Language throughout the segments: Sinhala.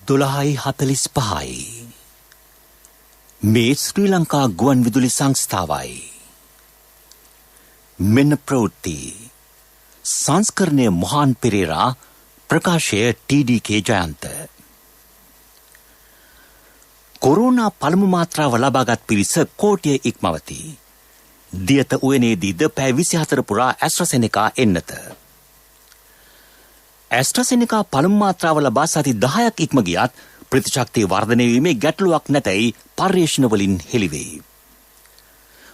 12:45 මේ ශ්‍රී ලංකා ගුවන් විදුලි සංස්ථාවයි. මෙන්න ප්‍රවෘත්ති සංස්කරණය මොහාන් පෙරේරා ප්‍රකාශය TDK ජයන්ත. කොරෝනා පළමු මාත්‍රාව ලබාගත් පිරිස කෝටිය ඉක්මවති. දියත උයනේදීද පැය 24 පුරා ඇස්ට්‍රසෙනෙකා එන්නත. ඇස්ට්‍රසෙනෙකා පළමු මාත්‍රාව ලබා සති 10ක් ඉක්ම ගියත් ප්‍රතිශක්තිය වර්ධනය වීමේ ගැටලුවක් නැතයි පර්යේෂණ වලින් හෙළිවේ.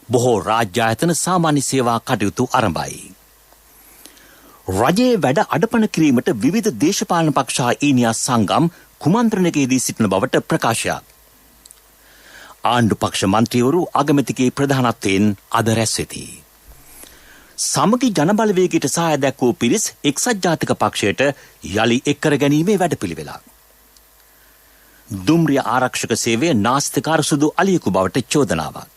බොහෝ රාජ්‍ය ආයතන සාමාන්‍ය සේවා කටයුතු ආරම්භයි. රජයේ වැඩ අඩපණ කිරීමට විවිධ දේශපාලන පක්ෂ ඊනියා සංගම් කුමන්ත්‍රණයකදී සිටින බවට ප්‍රකාශයක්. ආණ්ඩු පක්ෂ මන්ත්‍රීවරු අගමැතිගේ ප්‍රධානත්වයෙන් අද රැස් වෙති. සමගි ජනබලවේගයට සහාය දැක්වූ පිරිස් එක්සත් ජාතික පක්ෂයට යලි එක්කර ගැනීමේ වැඩපිළිවෙලක්. දුම්රිය ආරක්ෂක සේවය නාස්තිකාර සුදු අලියෙකු බවට චෝදනාවක්.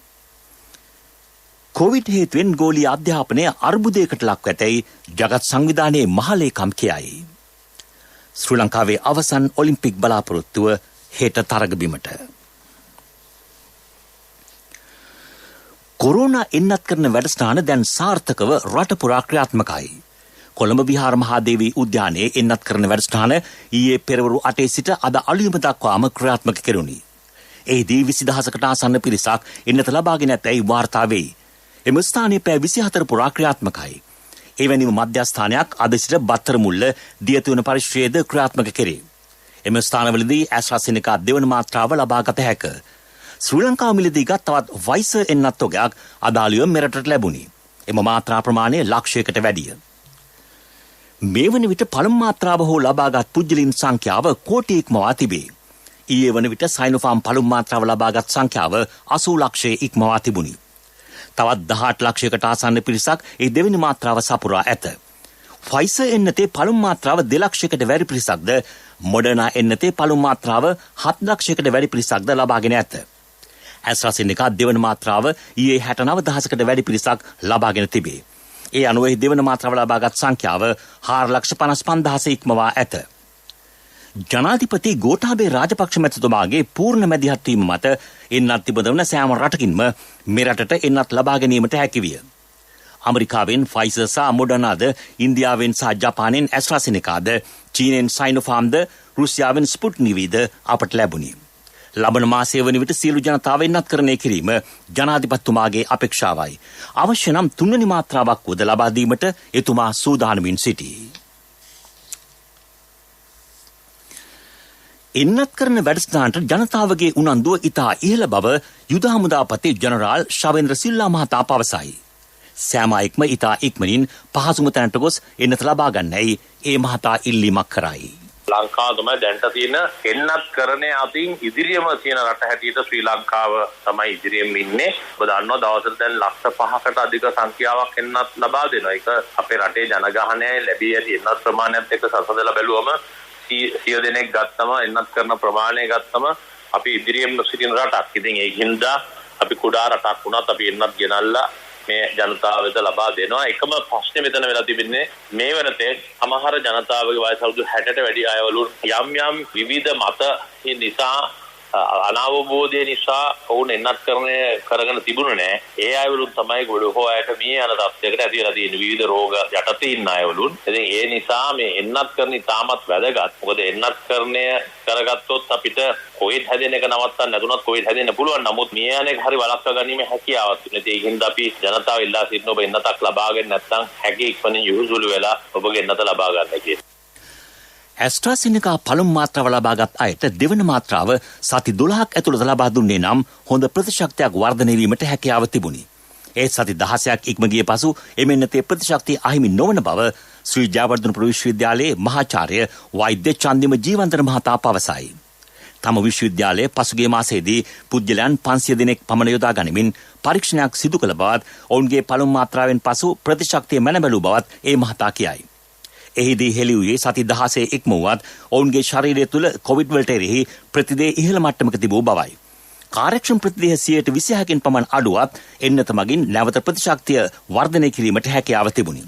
කොවිඩ් හේතුවෙන් ගෝලීය අධ්‍යාපනය අර්බුදයකට ලක්ව ඇතැයි ජගත් සංවිධානයේ මහලේකම් කියයි. ශ්‍රී ලංකාවේ අවසන් ඔලිම්පික් බලාපොරොත්තුව හෙට තරගබිමට. කොරෝනා එන්නත් කරන වැඩසටහන දැන් සාර්ථකව රට පුරා ක්‍රියාත්මකයි. කොළඹ විහාර මහාදේවී උද්‍යානයේ එන්නත් කරන වැඩසටහන ඊයේ පෙරවරු 8 සිට අද අලුයම දක්වාම ක්‍රියාත්මක කෙරුණි. එහිදී 20000කට ආසන්න පිරිසක් එන්නත ලබාගෙන ඇතැයි වාර්තා වෙයි. එම ස්ථානයේ පැය 24 පුරා ක්‍රියාත්මකයි. එවැනිම මධ්‍යස්ථානයක් අද සිට බත්තර මුල්ල දියතුන පරිශ්‍රයේද ක්‍රියාත්මක කෙරේ. එම ස්ථානවලදී ඇස්ට්‍රාසෙනෙකා දෙවන මාත්‍රාව ලබාගත හැක. ශ්‍රී ලංකාව මිලදීගත් තවත් වයිසර් එන්නත් තොගයක් අදාළිව මෙරටට ලැබුණි. එම මාත්‍රා ප්‍රමාණය ලක්ෂයකට වැඩිය. මේ වන විට පළමු මාත්‍රාව හෝ ලබාගත් පුද්ගලයන් සංඛ්‍යාව කෝටි ඉක්මවා තිබේ. ඊයේ වන විට සයිනෝෆාම් පළමු මාත්‍රාව ලබාගත් සංඛ්‍යාව 80 ලක්ෂය ඉක්මවා තිබුණි. තවත් 18 ලක්ෂයකට ආසන්න පිරිසක් ඒ දෙවෙනි මාත්‍රාව සපුරා ඇත. ෆයිසර් එන්නතේ පළමු මාත්‍රාව 2 ලක්ෂයකට වැඩි පිරිසක්ද මොඩර්නා එන්නතේ පළමු මාත්‍රාව 7 ලක්ෂයකට වැඩි පිරිසක්ද ලබාගෙන ඇත. ඇස්ට්‍රාසෙනෙකා දෙවන මාත්‍රාව ඊයේ 69000කට වැඩි පිරිසක් ලබාගෙන තිබේ. ඒ අනුව දෙවන මාත්‍රාව ලබාගත් සංඛ්‍යාව 4,55,000 ඉක්මවා ඇත. ජනාධිපති ගෝඨාභය රාජපක්ෂ මැතිතුමාගේ පූර්ණ මැදිහත් වීම මත එන්නත් තිබෙන සෑම රටකින්ම මෙරටට එන්නත් ලබා ගැනීමට හැකි විය. ඇමරිකාවෙන් ෆයිසර් සහ මොඩර්නාද, ඉන්දියාවෙන් සහ ජපානයෙන් ඇස්ට්‍රාසෙනෙකාද, චීනෙන් සයිනෝෆාම්ද, රුසියාවෙන් ස්පුට්නික්ද අපට ලැබුණි. ලබන මාසයේ වන විට සියලු ජනතාව එන්නත්කරණය කිරීම ජනාධිපතිතුමාගේ අපේක්ෂාවයි. අවශ්‍ය නම් තුන්වෙනි මාත්‍රාවක් උද ලබා දීමට එතුමා සූදානමින් සිටී. එන්නත් කරන වැඩසටහනට ජනතාවගේ උනන්දුව ඉතා ඉහළ බව යුද හමුදාපති ජනරාල් ශවේන්ද්‍ර සිල්වා මහතා පවසයි. සෑම අයෙක්ම ඉතා ඉක්මනින් පහසුම තැනට ගොස් එන්නත ලබා ගන්නයි ඒ මහතා ඉල්ලීමක් කරයි. ලංකාව තමයි දැන්ට තියෙන එන්නත් කරණය අතින් ඉදිරියම තියෙන රට හැටියට ශ්‍රී ලංකාව තමයි ඉදිරියෙම ඉන්නේ. ඔබ දන්නවා දවසට දැන් ලක්ෂ 5කට අධික සංඛ්‍යාවක් එන්නත් ලබා දෙනවා. ඒක අපේ රටේ ජනගහනයයි ලැබී ඇති එන්නත් ප්‍රමාණයත් එක්ක සසඳලා බැලුවම 100 දෙනෙක් ගත්තම එන්නත් කරන ප්‍රමාණය ගත්තම අපි ඉදිරියෙම සිටින රටක්. ඉතින් ඒකින්ද අපි කුඩා රටක් වුණත් අපි එන්නත් ගෙනල්ලා මේ ජනතාව වෙත ලබා දෙනවා. එකම ප්‍රශ්නේ මෙතන වෙලා තිබෙන්නේ මේ වෙනතේ සමහර ජනතාවගේ වයස අවුරුදු 60ට වැඩි අයවලු යම් විවිධ මත නිසා අනවබෝධය නිසා ඔවුන් එන්නත් කරගෙන තිබුණේ නැහැ. ඒ අයවලු තමයි ගොඩෝ අයට මේ යන තත්යකට ඇති වෙලා තියෙන විවිධ රෝග යටතේ ඉන්න අයවලු. ඉතින් ඒ නිසා මේ එන්නත් කරන්නේ තාමත් වැදගත්. මොකද එන්නත් කරගත්තොත් අපිට කොවිඩ් හැදෙන එක නවත්තන්න නැතුණත් කොවිඩ් හැදෙන්න පුළුවන්. නමුත් මේ අනේක හරි වළක්වා ගැනීම හැකියාවක් තියෙනවා. ඒකින්ද අපි ජනතාව ඉල්ලා සිටින ඔබ එන්නතක් ලබාගෙන නැත්නම් හැකි ඉක්මනින් යොහුසුළු වෙලා ඔබගේ එන්නත ලබා ගන්න කියලා. ඇස්ට්‍රාසෙනෙකා පළමු මාත්‍රාව ලබාගත් අයට දෙවන මාත්‍රාව සති 12ක් ඇතුළත ලබා දුන්නේ නම් හොඳ ප්‍රතිශක්තියක් වර්ධනය වීමට හැකියාව තිබුණි. ඒ සති 16ක් ඉක්ම ගිය පසු එමෙන්නතේ ප්‍රතිශක්තිය අහිමි නොවන බව ශ්‍රී ජයවර්ධනපුර විශ්වවිද්‍යාලයේ මහාචාර්ය වෛද්‍ය චන්දිම ජීවන්තන මහතා පවසයි. තම විශ්වවිද්‍යාලයේ පසුගිය මාසයේදී පුද්ගලයන් 500 දෙනෙක් පමණ යොදා ගනිමින් පරීක්ෂණයක් සිදු කළ බවත් ඔවුන්ගේ පළමු මාත්‍රාවෙන් පසු ප්‍රතිශක්තිය මැන බැලූ බවත් ඒ මහතා කියයි. එහිදී හෙළි වූයේ සති 16 ඉක්මවුවත් ඔවුන්ගේ ශරීරය තුළ කොවිඩ් වලට එරෙහි ප්‍රතිදේහ ඉහළ මට්ටමක තිබූ බවයි. කාර්යක්ෂම ප්‍රතිදේහ 126කින් පමණ අඩුවත් එන්නත මගින් නැවත ප්‍රතිශක්තිය වර්ධනය කිරීමට හැකියාව තිබුණි.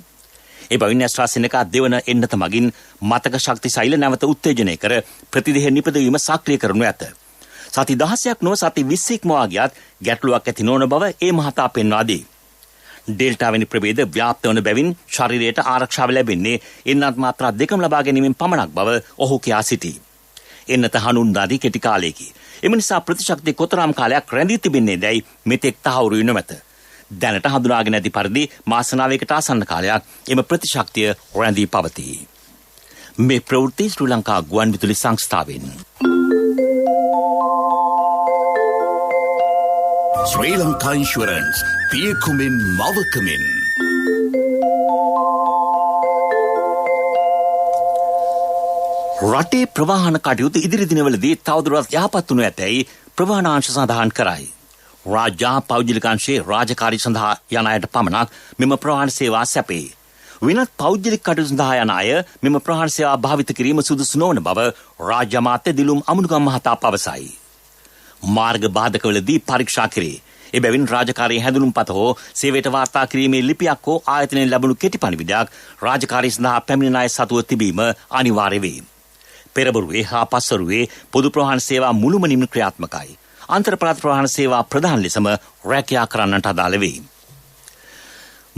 එබැවින් AstraZeneca දෙවන එන්නත මගින් මතක ශක්ති සෛල නැවත උත්තේජනය කර ප්‍රතිදේහ නිපදවීම සක්‍රිය කරනු ඇත. සති 16ක් නොව සති 20ක් ඉක්මවා ගියත් ගැටලුවක් ඇති නොවන බව ඒ මහතා පෙන්වා දී. ඩෙල්ටා වැනි ප්‍රභේද ව්‍යාප්ත වන බැවින් ශරීරයට ආරක්ෂාව ලැබෙන්නේ එන්නත් මාත්‍රා දෙකම ලබා ගැනීමෙන් පමණක් බව ඔහු කියා සිටී. එන්නත හඳුන්වාදී කෙටි කාලයකි. එම නිසා ප්‍රතිශක්තිය කොතරම් කාලයක් රැඳී තිබෙන්නේ දැයි මෙතෙක් තහවුරු නොමැත. දැනට හඳුනාගෙන ඇති පරිදි මාස 9කට ආසන්න කාලයක් එම ප්‍රතිශක්තිය රැඳී පවතී. මේ ප්‍රවෘත්ති ශ්‍රී ලංකා ගුවන්විදුලි සංස්ථාවෙන්. Sri Lanka Insurance, පියකුමින් මවකමින්. රටේ ප්‍රවාහන කටයුතු ඉදිරි දිනවලදී තවදුරටත් යහපත් වනු ඇතැයි ප්‍රවාහනාංශ සඳහන් කරයි. රාජ්‍ය පෞද්ගලිකාංශයේ රාජකාරී සඳහා යන අයට පමණක් මෙම ප්‍රවාහන සේවා සැපේ. වෙනත් පෞද්ගලික කටයුතු සඳහා යන අය මෙම ප්‍රවාහන සේවා භාවිත කිරීම සුදුසු නොවන බව රාජ්‍ය අමාත්‍ය දිලුම් අමුණුගම් මහතා පවසයි. මාර්ග බාධකවලදී පරීක්ෂා කෙරේ. එබැවින් රාජකාරී හැඳුනුම්පත හෝ සේවයට වාර්තා කිරීමේ ලිපියක් හෝ ආයතනයෙන් ලැබුණු කෙටි පණිවිඩයක් රාජකාරී සඳහා පැමිණෙන අය සතුව තිබීම අනිවාර්ය වේ. පෙරබරුවේ හා පස්වරුවේ පොදු ප්‍රවාහන සේවා මුළුමනින්ම ක්‍රියාත්මකයි. අන්තර් පළාත් ප්‍රවාහන සේවා ප්‍රධාන ලෙසම රැකියා කරන්නට අදාළ වේ.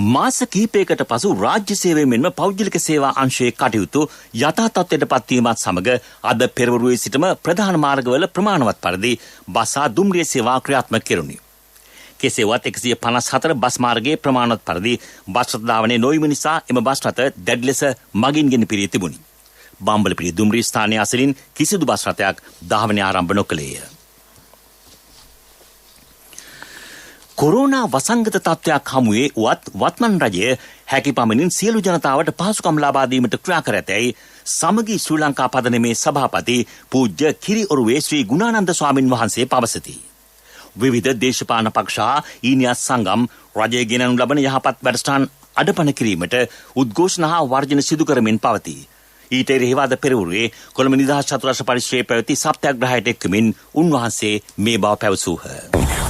මාස කිහිපයකට පසු රාජ්‍ය සේවය මෙන්ම පෞද්ගලික සේවා අංශයේ කටයුතු යථා තත්ත්වයට පත්වීමත් සමග අද පෙරවරුවේ සිටම ප්‍රධාන මාර්ගවල ප්‍රමාණවත් පරිදි බස් හා දුම්රිය සේවා ක්‍රියාත්මක කෙරුණි. කෙසේවත් 154 බස් මාර්ගයේ ප්‍රමාණවත් පරිදි බස් රථ ධාවනය නොවීම නිසා එම බස් රථ දැඩි ලෙස මගින් ගෙන පිරී තිබුණි. බම්බලපිටිය දුම්රිය ස්ථානයේ අසලින් කිසිදු බස් රථයක් ධාවනය ආරම්භ නොකළේය. කොරෝනා වසංගත තත්ත්වයක් හමුවේ වුවත් වත්මන් රජය හැකි පමණින් සියලු ජනතාවට පහසුකම් ලබා දීමට ක්‍රියා කර ඇතැයි සමගි ශ්‍රී ලංකා පදනමේ සභාපති පූජ්‍ය කිරිඔරුවේ ශ්‍රී ගුණානන්ද ස්වාමින් වහන්සේ පවසති. විවිධ දේශපාලන පක්ෂ හා ඊනියස් සංගම් රජය ගෙනනු ලබන යහපත් වැඩසටහන් අඩපණ කිරීමට උද්ඝෝෂණ හා වර්ජන සිදු කරමින් පවතී. ඊට එරෙහිව අද පෙරවරුවේ කොළඹ නිදහස් චතුරස්‍ර පරිශ්‍රයේ පැවති සත්‍යාග්‍රහයට එක්වමින් උන්වහන්සේ මේ බව පැවසූහ.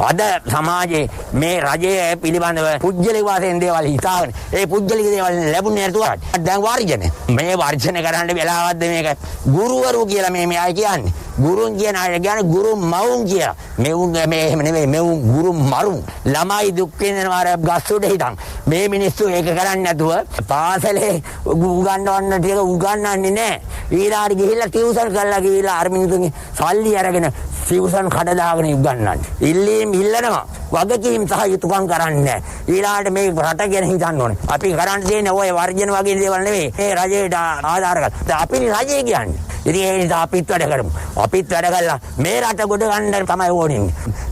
අද සමාජයේ මේ රජයේ පිළිබඳව පුජ්‍යලික වශයෙන් දේවල් හිතාගෙන ඒ පුජ්‍යලික දේවල් ලැබුණේ නැතුව දැන් වර්ජන මේ වර්ජන කරන්න වෙලාවක්ද මේක ගුරුවරු කියලා මේ අය කියන්නේ ගුරුන් කියන අය කියන්නේ ගුරු මවුන් කියලා මෙවුන් මේ එහෙම නෙවෙයි මෙවුන් ගුරු මරුන් ළමයි දුක් විඳිනවා අර ගස් උඩ හිටන් මේ මිනිස්සු ඒක කරන්නේ නැතුව පාසලේ උගන්වන්න ටික උගන්වන්නේ නැහැ ඊළාට ගිහිල්ලා ටියුෂන් කරලා ගිහිල්ලා අර මිනිස්සුන්ගේ සල්ලි අරගෙන ටියුෂන් කඩදාගෙන උගන්වන්නේ ඉල්ලනවා වගකීම් සහ යුතුයකම් කරන්නේ ඊළාට මේ රට ගැන හිතන්න ඕනේ අපි කරන්න තියෙන්නේ ඔය වර්ජන වගේ දේවල් නෙවෙයි මේ රජයට ආධාර කරලා අපි රජය කියන්නේ ඉතින් ඒ නිසා අපිත් වැඩ කරමු අපිත් වැඩ කළා මේ රට ගොඩ ගන්න තමයි ඕනේ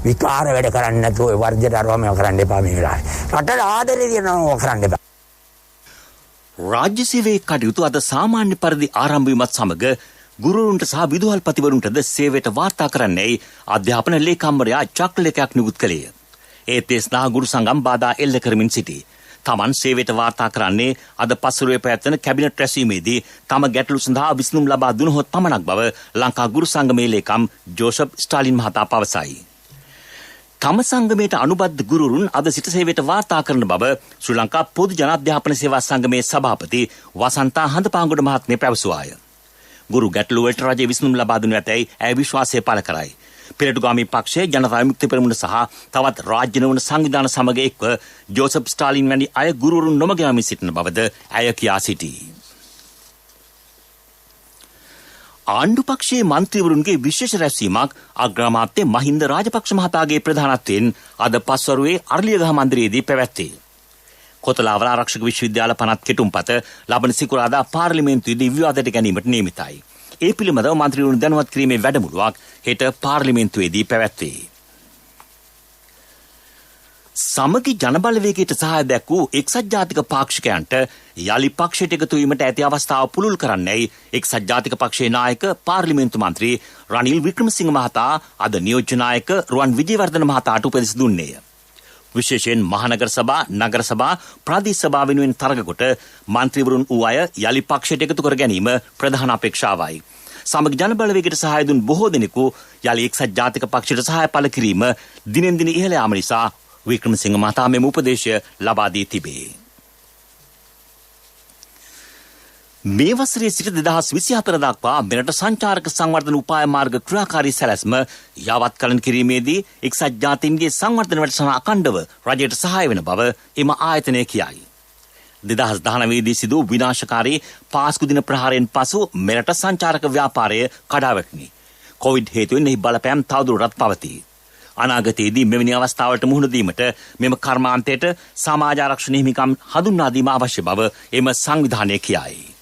විකාර වැඩ කරන්නේ නැතුව වර්ජන අරවම කරන්න එපා මේ වෙලාවේ රටට ආදරේ දිනනවා කරන්න එපා. රාජ්‍ය සේවයේ කටයුතු අද සාමාන්‍ය පරිදි ආරම්භ වීමත් සමග ගුරුවරුන්ට සහ විදුහල්පතිවරුන්ටද සේවයට වාර්තා කරන්නයි අධ්‍යාපන ලේකම්වරයා චක්‍රලේඛයක් නිකුත් කළේය. ඒ තෙස්නා ගුරු සංගම් බාධා එල්ල කරමින් සිටී. තමන් සේවයට වාර්තා කරන්නේ අද පස්වරුවේ පැවැත්වෙන කැබිනට් රැස්වීමේදී තම ගැටලු සඳහා විසඳුම් ලබා දුනහොත් පමණක් බව ලංකා ගුරු සංගමේ ලේකම් ජෝසප් ස්ටාලින් මහතා පවසයි. තම සංගමයට අනුබද්ධ ගුරුවරුන් අද සිට සේවයට වාර්තා කරන බව ශ්‍රී ලංකා පොදු ජන අධ්‍යාපන සේවා සංගමේ සභාපති වසන්තා හඳපාංගොඩ මහත්මිය පැවසුවාය. ගුරු ගැටලු වලට රජය විසඳුම් ලබා දුන්නු ඇතැයි ඇය විශ්වාසය පළ කරයි. පෙරටුගාමී පක්ෂය ජනතා විමුක්ති පෙරමුණ සහ තවත් රාජ්‍ය නොවන සංවිධාන සමග එක්ව ජෝසප් ස්ටාලින් වැනි අය ගුරුවරුන් නොමග යමින් සිටින බවද ඇය කියා සිටී. ආණ්ඩු පක්ෂයේ මන්ත්‍රීවරුන්ගේ විශේෂ රැස්වීමක් අග්‍රාමාත්‍ය මහින්ද රාජපක්ෂ මහතාගේ ප්‍රධානත්වයෙන් අද පස්වරුවේ අරලියගහ මන්දිරයේදී පැවැත්වේ. කොතලාවල ආරක්ෂක විශ්වවිද්‍යාල පනත් කෙටුම්පත ලබන සිකුරාදා පාර්ලිමේන්තුවේදී විවාදයට ගැනීමට නියමිතයි. ඒ පිළිබඳව මන්ත්‍රීවරුන් දැනුවත් කිරීමේ වැඩමුළුවක් හෙට පාර්ලිමේන්තුවේදී පැවැත්වේ. සමගි ජනබලවේගයට සහාය දැක් වූ එක්සත් ජාතික පාක්ෂිකයන්ට යලි පක්ෂයට එකතු වීමට ඇති අවස්ථාව පුළුල් කරන්නයි එක්සත් ජාතික පක්ෂයේ නායක පාර්ලිමේන්තු මන්ත්‍රී රනිල් වික්‍රමසිංහ මහතා අද නියෝජ්‍ය නායක රුවන් විජේවර්ධන මහතාට උපදෙස් දුන්නේය. විශේෂයෙන් මහනගර සභා, නගර සභා, ප්‍රාදේශ සභා වෙනුවෙන් තරග කොට මන්ත්‍රීවරුන් වූ අය යලි පක්ෂයට එකතු කර ගැනීම ප්‍රධාන අපේක්ෂාවයි. සමග ජනබලවේගයට සහාය දුන් බොහෝ දෙනෙකු යලි එක්සත් ජාතික පක්ෂයට සහාය පළ කිරීම දිනෙන් දින ඉහළ යාම නිසා වික්‍රමසිංහ මහතා මෙම උපදේශය ලබා දී තිබේ. මේ වසරේ සිට 2024 දක්වා මෙරට සංචාරක සංවර්ධන උපාය මාර්ග ක්‍රියාකාරී සැලැස්ම යාවත් කළන කිරීමේදී එක්සත් ජාතීන්ගේ සංවර්ධන වැඩසටහන අඛණ්ඩව රජයට සහාය වෙන බව එම ආයතනය කියයි. 2019 දී සිදු විනාශකාරී පාස්කු දින ප්‍රහාරයෙන් පසු මෙරට සංචාරක ව්‍යාපාරය කඩා වැටුණි. කොවිඩ් හේතුවෙන් එහි බලපෑම් තවදුරටත් පවතී. අනාගතයේදී මෙවැනි අවස්ථාවලට මුහුණ දීමට මෙම කර්මාන්තයට සමාජ ආරක්ෂණ හිමිකම් හඳුන්වා දීම අවශ්‍ය බව එම සංවිධානය කියයි.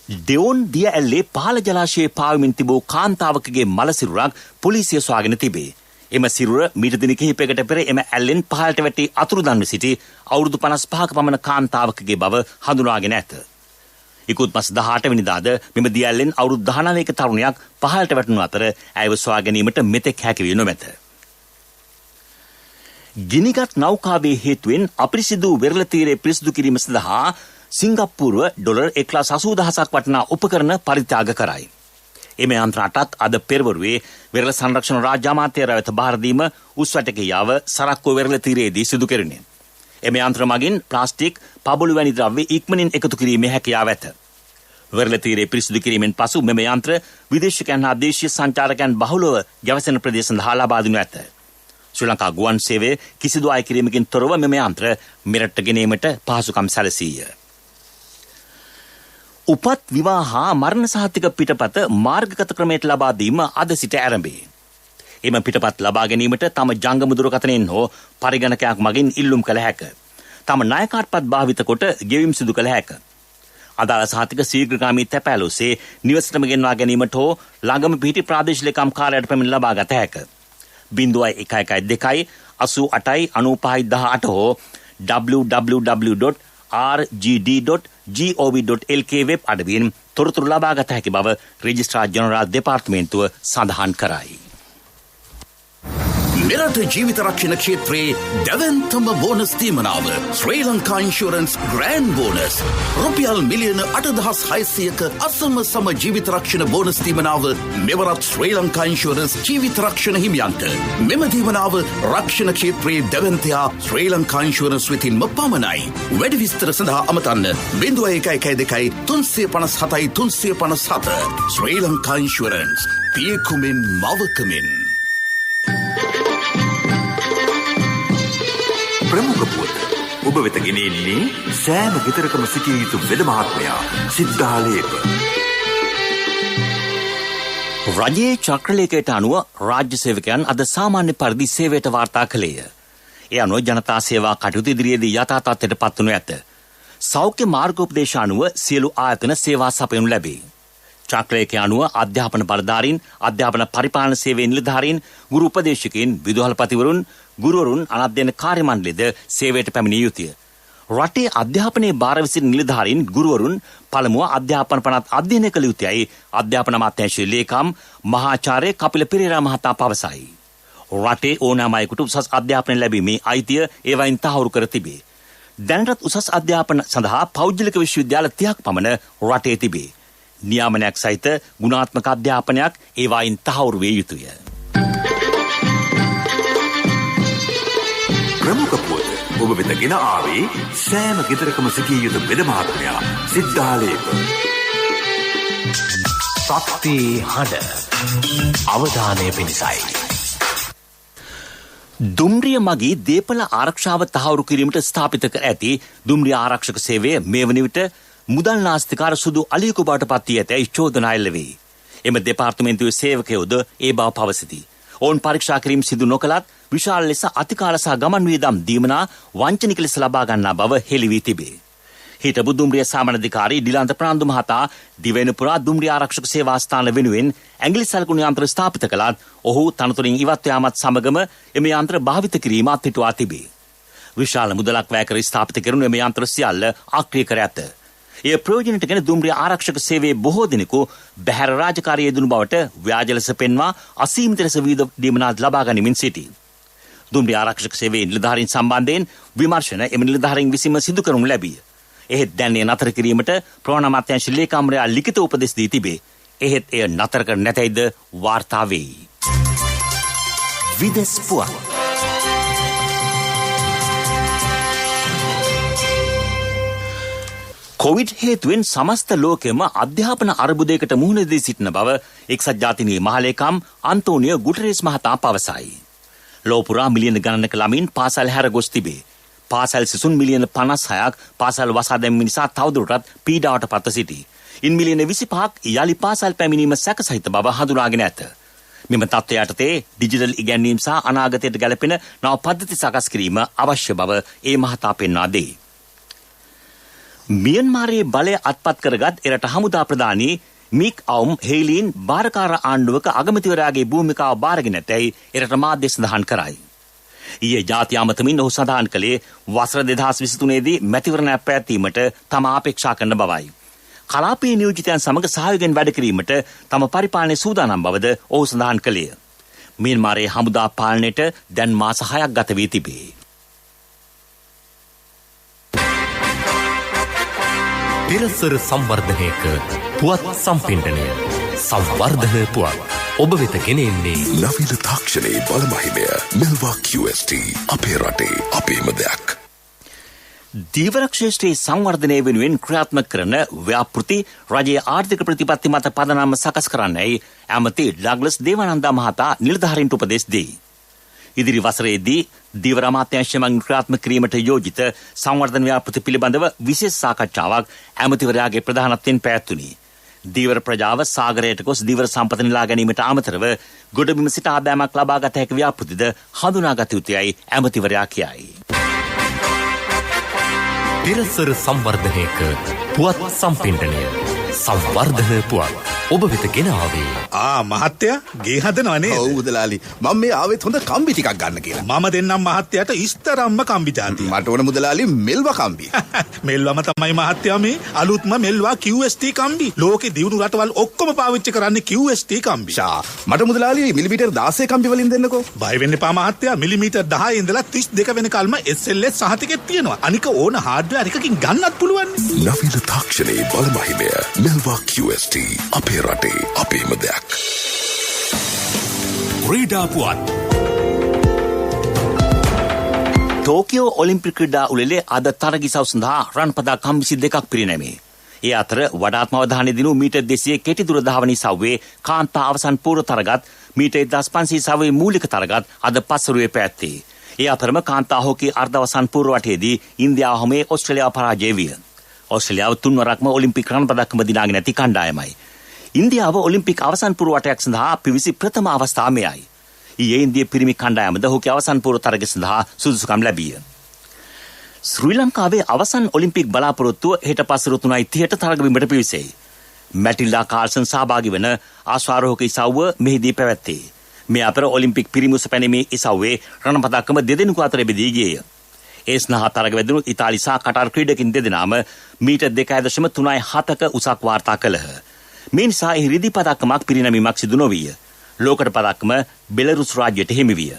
දෙවොන් දිය ඇල්ලේ පහළ ජලාශයේ පාවෙමින් තිබූ කාන්තාවකගේ මල සිරුරක් පොලිසිය සොයාගෙන තිබේ. එම සිරුර මීට දින කිහිපයකට පෙර එම ඇල්ලෙන් පහළට වැටි අතුරුදන්ව සිටි අවුරුදු 55ක පමණ කාන්තාවකගේ බව හඳුනාගෙන ඇත. ඉකුත් මාස 18 වෙනිදාද මෙම දිය ඇල්ලෙන් අවුරුදු 19ක තරුණියක් පහළට වැටුණු අතර ඇයව සොයා ගැනීමට මෙතෙක් හැකි වී නොමැත. ගිනිගත් නෞකාවේ හේතුවෙන් අපිරිසිදු වෙරළ තීරය පිරිසිදු කිරීම සඳහා සිංගප්පූරුව ඩොලර් 1,80,000ක් වටිනා උපකරණ පරිත්‍යාග කරයි. එම යන්ත්‍රාටත් අද පෙරවරුවේ වෙරළ සංරක්ෂණ රාජ්‍ය අමාත්‍යාංශය වෙත බාර දීම උස්වැටක යාව සරක්කුව වෙරළ තීරයේදී සිදු කෙරුණේ. එම යන්ත්‍ර මගින් ප්ලාස්ටික්, පබළු වැනි ද්‍රව්‍ය ඉක්මනින් එකතු කිරීමේ හැකියාව ඇත. වෙරළ තීරය පිරිසිදු කිරීමෙන් පසු මෙම යන්ත්‍ර විදේශිකයන් හා දේශීය සංචාරකයන් බහුලව ගැවසෙන ප්‍රදේශ සඳහා ලබා දෙනු ඇත. ශ්‍රී ලංකා ගුවන් සේවය කිසිදු අය කිරීමකින් තොරව මෙම යන්ත්‍ර මෙරට ගෙනීමට පහසුකම් සැලසීය. උපත් විවාහ හා මරණ සහතික පිටපත මාර්ගගත ක්‍රමයට ලබා දීම අද සිට ආරම්භේ. එම පිටපත් ලබා ගැනීමට තම ජංගම දුරකථනයෙන් හෝ පරිගණකයක් මගින් ඉල්ලුම් කළ හැක. තම ණය කාඩ්පත් භාවිත කොට ගෙවීම් සිදු කළ හැක. අදාළ සහතික ශීඝ්‍රගාමී තැපෑල ඔස්සේ නිවසටම ගෙන්වා ගැනීමට හෝ ළඟම පිහිටි ප්‍රාදේශීය ලේකම් කාර්යාලයට පැමිණ ලබා ගත හැක. 0112 88 9518 හෝ www.rgd.gov.lk වෙබ් අඩවියෙන් තොරතුරු ලබා ගත හැකි බව රෙජිස්ට්‍රාර් ජෙනරාල් දෙපාර්තමේන්තුව සඳහන් කරයි. මෙරට ජීවිත රක්ෂණ ක්ෂේත්‍රයේ දැවැන්තම බෝනස් තීමනාව ශ්‍රී ලංකා ඉන්ෂුරන්ස් ග්‍රෑන්ඩ් බෝනස් රුපියල් මිලියන 8,600ක අසම සම ජීවිත රක්ෂණ බෝනස් තීමනාව මෙවරත් ශ්‍රී ලංකා ඉන්ෂුරන්ස් ජීවිත රක්ෂණ හිමියන්ට මෙම තීමනාව රක්ෂණ ක්ෂේත්‍රයේ දැවැන්තයා ශ්‍රී ලංකා ඉන්ෂුරන්ස් වෙතින්ම පමණයි. වැඩි විස්තර සඳහා අමතන්න 0112 357 357 ශ්‍රී ලංකා ඉන්ෂුරන්ස් පියකුමින් මවකමින්. ප්‍රමුඛ පුවත් ඔබ වෙත ගෙනෙන්නේ සෑම ගෙදරකම සිටිය යුතු වෙද මහත්මයා සිද්ධාලේප. රජයේ චක්‍රලේඛයට අනුව රාජ්‍ය සේවකයන් අද සාමාන්‍ය පරිදි සේවයට වාර්තා කළේය. ඒ අනුව ජනතා සේවා කටයුතු ඉදිරියේදී යථා තත්ත්වයට පත්වනු ඇත. සෞඛ්‍ය මාර්ගෝපදේශ අනුව සියලු ආයතන සේවා සපයනු ලැබේ. චක්‍රලේඛය අනුව අධ්‍යාපන බලධාරීන්, අධ්‍යාපන පරිපාලන සේවයේ නිලධාරීන්, ගුරු උපදේශකයින්, විදුහල්පතිවරුන්, ගුරුවරුන් අනධ්‍යයන කාර්ය මණ්ඩලයද සේවයට පැමිණිය යුතුය. රටේ අධ්‍යාපනයේ භාර විසින නිලධාරීන් ගුරුවරුන් පළමුව අධ්‍යාපන පනත් අධ්‍යයනය කළ යුතුයයි අධ්‍යාපන අමාත්‍යාංශයේ ලේකම් මහාචාර්ය කපිල පෙරේරා මහතා පවසයි. රටේ ඕනෑම අයෙකුට උසස් අධ්‍යාපනය ලැබීමේ අයිතිය ඒවයින් තහවුරු කර තිබේ. දැනටත් උසස් අධ්‍යාපන සඳහා පෞද්ගලික විශ්වවිද්‍යාල 30ක් පමණ රටේ තිබේ. නියාමනයක් සහිත ගුණාත්මක අධ්‍යාපනයක් ඒවයින් තහවුරු විය යුතුය. ප්‍රමුඛ පුවත් ඔබ වෙත ගෙන ආවේ සෑම ගෙදරකම සිටිය යුතු වෙද මහත්මයා සිද්ධාලේප. ශක්ති හඬ අවධානය පිණිසයි. දුම්රිය මගී දේපල ආරක්ෂාව තහවුරු කිරීමට ස්ථාපිත කර ඇති දුම්රිය ආරක්ෂක සේවය මේ වන විට මුදල් නාස්තිකාර සුදු අලියකු බවට පත් වී ඇතැයි චෝදනා එල්ල වේ. එම දෙපාර්තමේන්තුවේ සේවකයෝද ඒ බව පවසති. ඔවුන් පරීක්ෂා කිරීම සිදු නොකළත් විශාල ලෙස අතිකාල සහ ගමන් වියදම් දීමනා වංචනික ලෙස ලබා ගන්නා බව හෙළි වී තිබේ. හිටපු දුම්රිය සාමාන්‍යාධිකාරී ඩිලාන්ත ප්‍රනාන්දු මහතා දිවයින පුරා දුම්රිය ආරක්ෂක සේවා ස්ථාන වෙනුවෙන් ඇඟිලි සලකුණු යන්ත්‍ර ස්ථාපිත කළත් ඔහු තනතුරින් ඉවත් යාමත් සමගම එම යන්ත්‍ර භාවිත කිරීම අත්හිටුවා තිබේ. විශාල මුදලක් වැය කර ස්ථාපිත කෙරුණු එම යන්ත්‍ර සියල්ල අක්‍රිය කර ඇත. එය ප්‍රයෝජනට ගෙන දුම්රිය ආරක්ෂක සේවයේ බොහෝ දෙනෙකු බැහැර රාජකාරිය යෙදුණු බවට ව්‍යාජ ලෙස පෙන්වා අසීමිත ලෙස විවිධ දීමනාත් ලබා ගනිමින් සිටී. දුම්රිය ආරක්ෂක සේවයේ නිලධාරීන් සම්බන්ධයෙන් විමර්ශන එම නිලධාරීන් විසින්ම සිදු කරනු ලැබිය. එහෙත් දැන් එය නතර කිරීමට ප්‍රවණ අමාත්‍යාංශ ලේකම්වරයා ලිඛිත උපදෙස් දී තිබේ. එහෙත් එය නතර කර නැතැයිද වාර්තා වෙයි. විදෙස් පුවත්. කොවිඩ් හේතුවෙන් සමස්ත ලෝකෙම අධ්‍යාපන අර්බුදයකට මුහුණ දී සිටින බව එක්සත් ජාතීන්ගේ මහලේකම් අන්තෝනියෝ ගුටරෙස් මහතා පවසයි. ලෝපුරා මිලියන ගණනක ළමින් පාසල් හැර ගොස් තිබේ. පාසල් සිසුන් මිලියන 56ක් පාසල් වසා දැමීම නිසා තවදුරටත් පීඩාවට පත්ව සිටී. ඉන් මිලියන 25ක් යලි පාසල් පැමිණීම සැකසහිත බව හඳුනාගෙන ඇත. මෙම තත්ත්වය යටතේ ඩිජිටල් ඉගැන්වීම් සහ අනාගතයට ගැලපෙන නව පද්ධති සකස් කිරීම අවශ්‍ය බව ඒ මහතා පෙන්වා දෙයි. මියන්මාරයේ බලය අත්පත් කරගත් එරට හමුදා ප්‍රධානී මික් අවුම් හේලීන් භාරකාර ආණ්ඩුවක අගමැතිවරයාගේ භූමිකාව බාරගෙන ඇතැයි එරට මාධ්‍ය සඳහන් කරයි. ඊයේ ජාතිය අමතමින් ඔහු සඳහන් කළේ වසර 2023 දී මැතිවරණයක් පැවැත්වීමට තම අපේක්ෂා කරන බවයි. කලාපීය නියෝජිතයන් සමග සහයෝගයෙන් වැඩ කිරීමට තම පරිපාලනය සූදානම් බවද ඔහු සඳහන් කළේය. මියන්මාරයේ හමුදා පාලනයට දැන් මාස 6ක් ගත වී තිබේ. පිරසර සංවර්ධනයක පුවත් සම්පින්ඩනය සංවර්ධන පුවත් ඔබ වෙත ගෙනෙන්නේ නවීන තාක්ෂණයේ බලමහිමය මෙල්වා QST අපේ රටේ අපේම දෙයක්. දීවර ක්ෂේත්‍රයේ සංවර්ධනය වෙනුවෙන් ක්‍රියාත්මක කරන ව්‍යාපෘති රජයේ ආර්ථික ප්‍රතිපත්ති මත පදනම සකස් කරන්නයි ඇමති ඩග්ලස් දේවානන්ද මහතා නිලධාරීන්ට උපදෙස් දෙයි. ඉදිරි වසරේදී දීවර අමාත්‍යාංශය මගින් ක්‍රියාත්මක කිරීමට යෝජිත සංවර්ධන ව්‍යාපෘති පිළිබඳව විශේෂ සාකච්ඡාවක් ඇමතිවරයාගේ ප්‍රධානත්වයෙන් පැවැත්වුණි. දීවර ප්‍රජාව සාගරයට ගොස් දීවර සම්පත නෙලා ගැනීමට අමතරව ගොඩබිම සිට ආදායමක් ලබාගත හැකි ව්‍යාපෘතිද හඳුනාගත යුතුයයි ඇමතිවරයා කියයි. පිරසර සංවර්ධනයක පුවත් සම්පින්ඩනය සංවර්ධන පුවත් ඔබ වෙත ගෙන ආවේ මහත්තයා ගේ හදනව නේද? ඔව් මුදලාලි. මම මේ ආවෙත් හොඳ කම්බි ටිකක් ගන්න කියලා. මම දෙන්නම් මහත්තයාට ඉස්තරම්ම කම්බි જાතිය. මට ඕන මුදලාලි මෙල්වා කම්බි. මෙල්වම තමයි මහත්තයා මේ අලුත්ම මෙල්වා QST කම්බි. ලෝකේ දියුණු රටවල් ඔක්කොම පාවිච්චි කරන්නේ QST කම්බි. මට මුදලාලි මිලිමීටර් 16 කම්බි වලින් දෙන්නකෝ. බය වෙන්න එපා මහත්තයා. මිලිමීටර් 10 ඉඳලා 32 වෙනකල්ම SLS සහතිකෙත් තියෙනවා. අනික ඕන හાર્ඩ්වෙයාර් එකකින් ගන්නත් පුළුවන්. නවීන තාක්ෂණයේ බලමහිමය මෙල්වා QST අපේ රටේ අපේම දෙයක්. ක්‍රීඩා පුවත් ටෝකියෝ ඔලිම්පික් ක්‍රීඩා උළෙලේ අද තරගිසව් සඳහා රන් පදක් 22ක් පිරිනැමේ. ඒ අතර වඩාත්ම අවධානය දිනු මීටර් 200 කෙටි දුර ධාවන ඉසව්වේ කාන්තා අවසන් පූර්ව තරගත් මීටර් 1500 ඉසව්වේ මූලික තරගත් අද පස්වරුවේ පැවැත්තේ. ඒ අතරම කාන්තා හොකී අර්ධ අවසන් පූර්ව වටයේදී ඉන්දියාව හැමේ ඕස්ට්‍රේලියාව පරාජය විය. ඕස්ට්‍රේලියාව තුන්වරක්ම ඔලිම්පික් රන් පදක්ම දිනාගෙන ඇති කණ්ඩායමයි. ඉන්දියාව ඔලිම්පික් අවසන් පූර්ව වටයක් සඳහා පිවිසි ප්‍රථම අවස්ථාව මෙයයි. ඊයේ ඉන්දිය පිරිමි කණ්ඩායමද හොකී අවසන් පූර්ව තරග සඳහා සුදුසුකම් ලැබිය. ශ්‍රී ලංකාවේ අවසන් ඔලිම්පික් බලාපොරොත්තුව හෙට පස්වරු 3:30ට තරග බිමට පිවිසෙයි. මැටිල්ඩා කාල්සන් සහභාගී වන ආශ්වාරෝහක ඉසව්ව මෙහිදී පැවැත්තේ. මේ අතර ඔලිම්පික් පිරිමි උස පැනීමේ ඉසව්වේ රණ පදක්කම දෙදෙනෙකු අතර බෙදී ගියේය. ඒ සඳහා තරග වැදුණු ඉතාලි සහ කටාර් ක්‍රීඩකින් දෙදෙනාම මීටර් 2.37ක උසක් වාර්තා කළහ. මේ නිසා එහි රිදී පදක්කමක් පිරිනැමීමක් සිදු නොවිය. ලෝකඩ පදක්කම බෙලරුස් රාජ්‍යයට හිමි විය.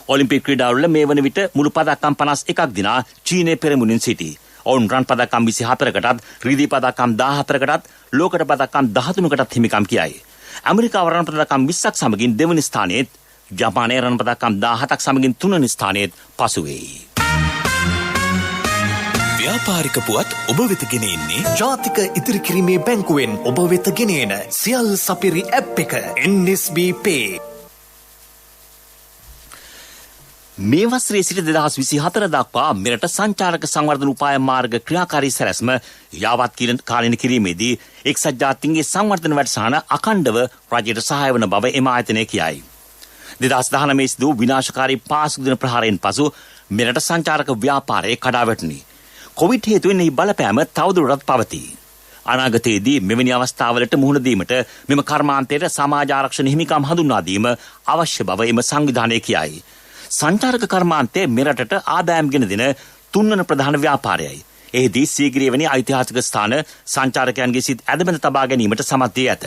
ඔලිම්පික් ක්‍රීඩාවල මේ වන විට මුළු පදක්කම් 51ක් දිනා චීනයේ පෙරමුණින් සිටී. ඔවුන් රන් පදක්කම් 24කටත් රිදී පදක්කම් 14කටත් ලෝකඩ පදක්කම් 13කටත් හිමිකම් කියයි. ඇමරිකාව රන් පදක්කම් 20ක් සමගින් දෙවනි ස්ථානයේත් ජපානයේ රන් පදක්කම් 17ක් සමගින් තුන්වෙනි ස්ථානයේත් පසු වෙයි. ව්‍යාපාරික පුවත් ඔබ වෙත ගෙන එන්නේ ජාතික ඉතිරි කිරීමේ බැංකුවෙන් ඔබ වෙත ගෙන එන සියල් සපිරි ඇප් එක NSB Pay. මේ වසරේ සිට 2024 දක්වා මෙරට සංචාරක සංවර්ධන උපාය මාර්ග ක්‍රියාකාරී සැලැස්ම යාවත් කාලීන කිරීමේදී එක්සත් ජාතීන්ගේ සංවර්ධන වැඩසටහන අඛණ්ඩව රජයට සහාය වන බව එම ආයතනය කියයි. 2019 සිදු විනාශකාරී පාසුක දින ප්‍රහාරයෙන් පසු මෙරට සංචාරක ව්‍යාපාරයේ කඩාවැටුණි. කොවිඩ් හේතුවෙන් එහි බලපෑම තවදුරටත් පවතී. අනාගතයේදී මෙවැනි අවස්ථාවලට මුහුණ දීමට මෙම කර්මාන්තයට සමාජ ආරක්ෂණ හිමිකම් හඳුන්වා දීම අවශ්‍ය බව එම සංවිධානය කියයි. සංචාරක කර්මාන්තය මෙරටට ආදායම් ගෙන දෙන තුන්වන ප්‍රධාන ව්‍යාපාරයයි. එහිදී සීගිරිය වැනි ඓතිහාසික ස්ථාන සංචාරකයන්ගේ සිත් ඇදබැඳ තබා ගැනීමට සමත් වී ඇත.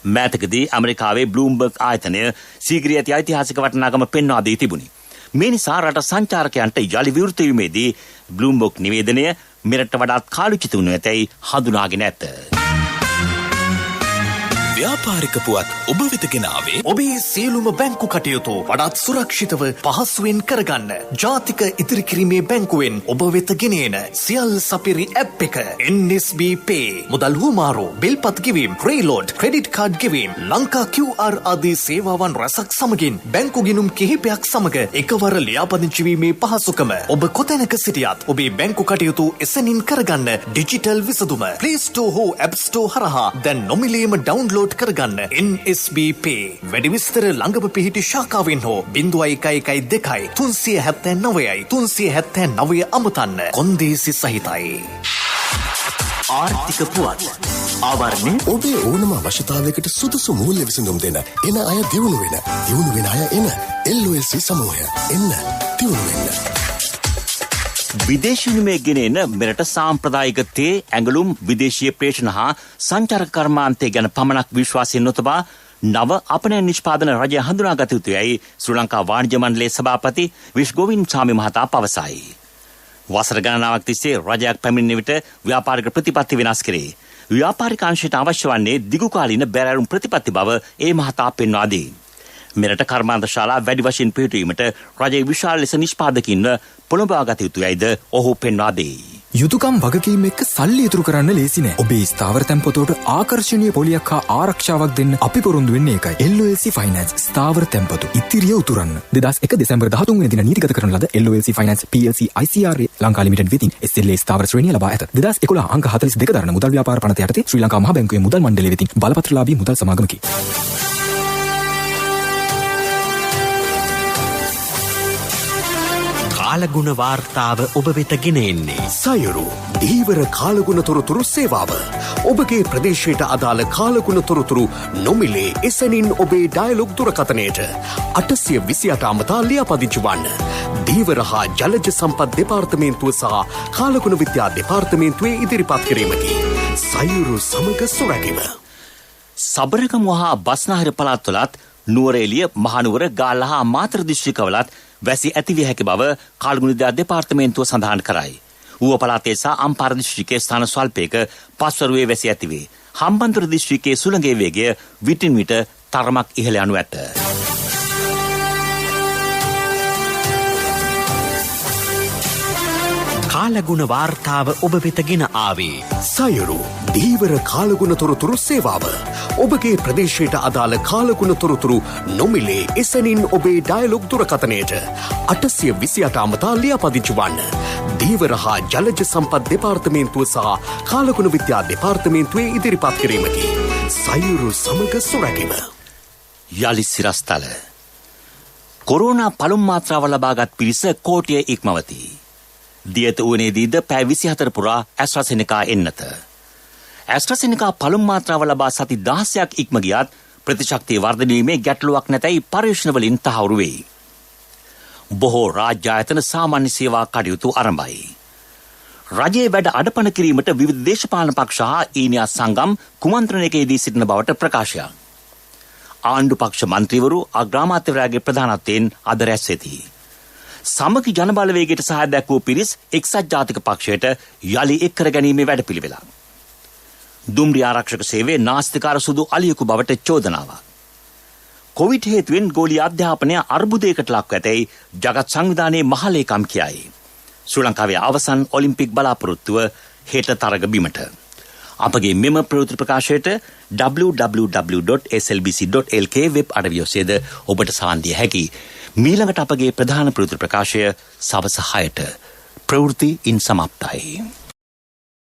මෑතකදී ඇමරිකාවේ බ්ලූම්බර්ග් ආයතනය සීගිරිය ඇති ඓතිහාසික වටිනාකම පෙන්වා දී තිබුණි. මේ නිසා රට සංචාරකයන්ට යලි විවෘත වීමේදී බ්ලූම්බර්ග් නිවේදනය මෙරට වඩාත් කාලුචිත වනු ඇතැයි හඳුනාගෙන ඇත. ව්‍යාපාරික පුවත් ඔබ වෙත ගෙනාවේ ඔබේ සියලුම බැංකු කටයුතු වඩාත් සුරක්ෂිතව පහසුවෙන් කරගන්න ජාතික ඉදිරිකිරීමේ බැංකුවෙන් ඔබ වෙත ගෙනෙන සියල් සපිරි ඇප් එක NSB Pay මුදල් හුමාරු බිල්පත් ගෙවීම ප්‍රීලෝඩ් ක්‍රෙඩිට් කාඩ් ගෙවීම ලංකා QR ආදී සේවාවන් රැසක් සමගින් බැංකු ගිණුම් කිහිපයක් සමග එකවර ලියාපදිංචි වීමේ පහසුකම ඔබ කොතැනක සිටියත් ඔබේ බැංකු කටයුතු එසැනින් කරගන්න ඩිජිටල් විසඳුම Play Store හෝ App Store හරහා දැන් නොමිලේම ඩවුන්ලෝඩ් කරගන්න NSB Pay වැඩි විස්තර ළඟම පිහිටි ශාඛාවෙන් හෝ 0112 379 379 අමතන්න කොන්දේසි සහිතයි ආර්ථික පුවත් ආවරණය ඔබේ ඕනම අවශ්‍යතාවයකට සුදුසු මූල්‍ය විසඳුම් දෙන එන අය දියුණු වෙන අය එන LOLC සමූහය එන්න දියුණු වෙන්න විදේශිනුමේ ගෙනෙන මෙරට සාම්ප්‍රදායික තේ ඇඟලුම් විදේශීය ප්‍රේෂණ හා සංචාරක කර්මාන්තය ගැන පමණක් විශ්වාසයෙන් නොතබා නව අපනයන නිෂ්පාදන රජය හඳුනාගත යුතුයයි ශ්‍රී ලංකා වාණිජ්‍ය මණ්ඩලයේ සභාපති විශ්ගෝවින් සාමි මහතා පවසයි. වසර ගණනාවක් තිස්සේ රජයක් පැමිණෙන විට ව්‍යාපාරික ප්‍රතිපත්ති වෙනස් කරේ. ව්‍යාපාරික අංශයට අවශ්‍ය වන්නේ දිගුකාලීන බැරෑරුම් ප්‍රතිපත්ති බව ඒ මහතා පෙන්වා දී. මෙරට කර්මාන්ත ශාලා වැඩි වශයෙන් පිහිටුවීමට රජයේ විශාල ලෙස නිෂ්පාදකින්ව පොළඹවාගත යුතුයයිද ඔහු පෙන්වා දෙයි. යුතුකම් වගකීම් එක්ක සල්ලි ඉතුරු කරන්න ලේසි නෑ. ඔබේ ස්ථාවර තැන්පතට ආකර්ෂණීය පොලියක් හා ආරක්ෂාවක් දෙන්න අපි පොරොන්දු වෙන්නේ ඒකයි. LOLC Finance ස්ථාවර තැන්පතු ඉතිරිය උතුරන්න. 2001 දෙසැම්බර් 13 වෙනි දින නීතිගත කරන ලද LOLC Finance PLC ICRA Lanka limited වෙතින් SLA ස්ථාවර ශ්‍රේණිය ලබා ඇත. 2011 අංක 42 දරන මුදල් ව්‍යාපාර පනත යටතේ ශ්‍රී ලංකා මහ බැංකුවේ මුදල් මණ්ඩලය වෙතින් බලපත්‍රලාභී මුදල් සමාගමකි. කාලගුණ වාර්තාව ඔබ වෙත ගෙන එන්නේ සයුරු දීවර කාලගුණ තොරතුරු සේවාව ඔබගේ ප්‍රදේශයට අදාළ කාලගුණ තොරතුරු නොමිලේ එසැනින් ඔබේ ඩයලොග් දුරකථනයට 828 අමතා ලියාපදිංචි වන්න. දීවර හා ජලජ සම්පත් දෙපාර්තමේන්තුව සහ කාලගුණ විද්‍යා දෙපාර්තමේන්තුවේ ඉදිරිපත් කිරීමකි. සයුරු සමග සොරැකීම. සබරගමුව හා බස්නාහිර පළාත්වලත් නුවරඑළිය මහනුවර ගාල්ල හා මාතර දිස්ත්‍රික්කවලත් වැසි ඇතිවිය හැකි බව කාලගුණ විද්‍යා දෙපාර්තමේන්තුව සඳහන් කරයි. ඌව පළාතේ සහ අම්පාර දිස්ත්‍රික්කයේ ස්ථාන ස්වල්පයක පස්වරුවේ වැසි ඇතිවේ. හම්බන්තොට දිස්ත්‍රික්කයේ සුළඟේ වේගය විටින් විට තරමක් ඉහළ යනු ඇත. කාලගුණ වාර්තාව ඔබ වෙත ගෙන ආවේ සයුරු දීවර කාලගුණ තොරතුරු සේවාව ඔබගේ ප්‍රදේශයට අදාළ කාලගුණ තොරතුරු නොමිලේ එසැනින් ඔබේ ඩයලොග් දුරකථනයට 828 අමතා ලියාපදිංචි වන්න. දීවර හා ජලජ සම්පත් දෙපාර්තමේන්තුව සහ කාලගුණ විද්‍යා දෙපාර්තමේන්තුවේ ඉදිරිපත් කිරීමකි. සයුරු සමග සොරැකීම. යලි සිරස්තල කොරෝනා පළමු මාත්‍රාව ලබාගත් පිරිස කෝටිය ඉක්මවති. දියත වුවනේදීද පැය 24 පුරා ඇස්ට්‍රාසෙනිකා එන්නත. ඇස්ට්‍රාසෙනිකා පළමු මාත්‍රාව ලබා සති 16ක් ඉක්ම ගියත් ප්‍රතිශක්තිය වර්ධනය වීමේ ගැටලුවක් නැතයි පරීක්ෂණ වලින් තහවුරු වෙයි. බොහෝ රාජ්‍ය ආයතන සාමාන්‍ය සේවා කටයුතු ආරම්භයි. රජයේ වැඩ අඩපණ කිරීමට විවිධ දේශපාලන පක්ෂ හා ඊනියා සංගම් කුමන්ත්‍රණයකදී සිටින බවට ප්‍රකාශයක්. ආණ්ඩු පක්ෂ මන්ත්‍රීවරු අග්‍රාමාත්‍යවරයාගේ ප්‍රධානත්වයෙන් අද රැස් වෙති. සමගි ජනබලවේගයට සහාය දැක්වූ පිරිස් එක්සත් ජාතික පක්ෂයට යලි එක් කර ගැනීමේ වැඩපිළිවෙලක්. දුම්රිය ආරක්ෂක සේවයේ නාස්තිකාර සුදු අලියකු බවට චෝදනාවක්. කොවිඩ් හේතුවෙන් ගෝලීය අධ්‍යාපනය අර්බුදයකට ලක්ව ඇතැයි ජගත් සංවිධානයේ මහලේකම් කියයි. ශ්‍රී ලංකාවේ අවසන් ඔලිම්පික් බලාපොරොත්තුව හෙට තරග බිමට. අපගේ මෙම ප්‍රවෘත්ති ප්‍රකාශයට www.slbc.lk වෙබ් අඩවිය ඔස්සේද ඔබට සවන් දිය හැකි. මීළඟට අපගේ ප්‍රධාන ප්‍රවෘත්ති ප්‍රකාශය සවස 6ට ප්‍රවෘත්ති ඉන් සමාප්තයි.